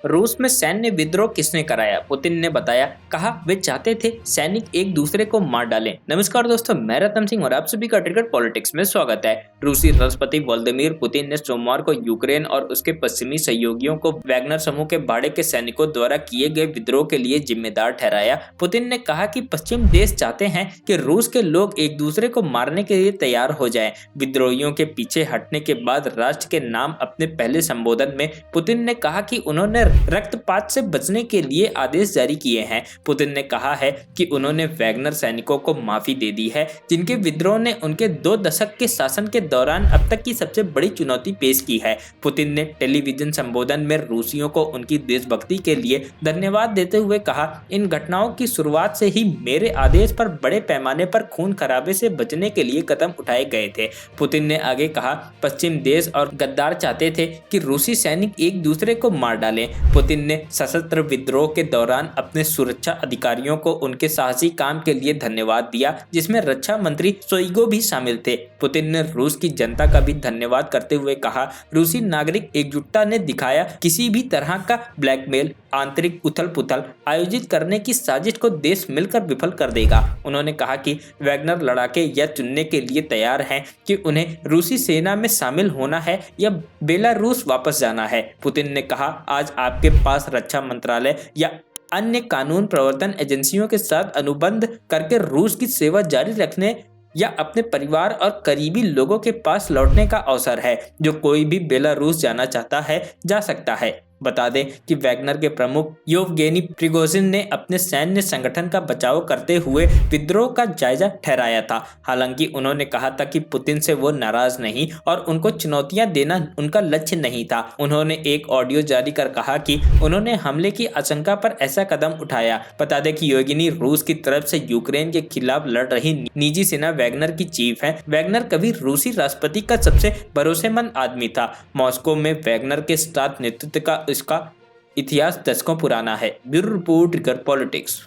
रूस में सैन्य विद्रोह किसने कराया? पुतिन ने बताया। कहा वे चाहते थे सैनिक एक दूसरे को मार डालें। नमस्कार दोस्तों, मैं रतन सिंह और आप सभी का क्रिकेट पॉलिटिक्स में स्वागत है। रूसी राष्ट्रपति व्लादिमीर पुतिन ने सोमवार को यूक्रेन और उसके पश्चिमी सहयोगियों को वैगनर समूह के बाड़े के सैनिकों द्वारा किए गए विद्रोह के लिए जिम्मेदार ठहराया। पुतिन ने कहा कि पश्चिम देश चाहते हैं कि रूस के लोग एक दूसरे को मारने के लिए तैयार हो जाएं। विद्रोहियों के पीछे हटने के बाद राष्ट्र के नाम अपने पहले संबोधन में पुतिन ने कहा कि उन्होंने रक्तपात से बचने के लिए आदेश जारी किए हैं। पुतिन ने कहा है कि उन्होंने वैगनर सैनिकों को माफी दे दी है, जिनके विद्रोह ने उनके 2 दशक के शासन के दौरान अब तक की सबसे बड़ी चुनौती पेश की है। पुतिन ने टेलीविजन संबोधन में रूसियों को उनकी देशभक्ति के लिए धन्यवाद देते हुए कहा, इन घटनाओं की शुरुआत से ही मेरे आदेश पर बड़े पैमाने पर खून खराबे से बचने के लिए कदम उठाए गए थे। पुतिन ने आगे कहा, पश्चिम देश और गद्दार चाहते थे कि रूसी सैनिक एक दूसरे को मार डालें। पुतिन ने सशस्त्र विद्रोह के दौरान अपने सुरक्षा अधिकारियों को उनके साहसी काम के लिए धन्यवाद दिया, जिसमें रक्षा मंत्री शोइगु भी शामिल थे। पुतिन ने रूस की जनता का भी धन्यवाद करते हुए कहा, रूसी नागरिक एकजुटता ने दिखाया किसी भी तरह का ब्लैकमेल, आंतरिक उथल-पुथल आयोजित करने की साजिश को देश मिलकर विफल कर देगा। उन्होंने कहा कि वैगनर लड़ाके यह चुनने के लिए तैयार हैं कि उन्हें रूसी सेना में शामिल होना है या बेलारूस वापस जाना है। पुतिन ने कहा, आज आपके पास रक्षा मंत्रालय या अन्य कानून प्रवर्तन एजेंसियों के साथ अनुबंध करके रूस की सेवा जारी रखने या अपने परिवार और करीबी लोगों के पास लौटने का अवसर है। जो कोई भी बेलारूस जाना चाहता है जा सकता है। बता दें कि वैगनर के प्रमुख येवगेनी प्रिगोजिन ने अपने सैन्य संगठन का बचाव करते हुए विद्रोह का जायजा ठहराया था। हालांकि उन्होंने कहा था कि पुतिन से वो नाराज नहीं और उनको चुनौतियां देना उनका लक्ष्य नहीं था। उन्होंने एक ऑडियो जारी कर कहा कि उन्होंने हमले की आशंका पर ऐसा कदम उठाया। बता दें कि येवगेनी रूस की तरफ से यूक्रेन के खिलाफ लड़ रही निजी सेना वैगनर की चीफ है। वैगनर कभी रूसी राष्ट्रपति का सबसे भरोसेमंद आदमी था। मॉस्को में वैगनर के साथ नेतृत्व का इसका इतिहास दशकों पुराना है। Bureau report, cricket politics.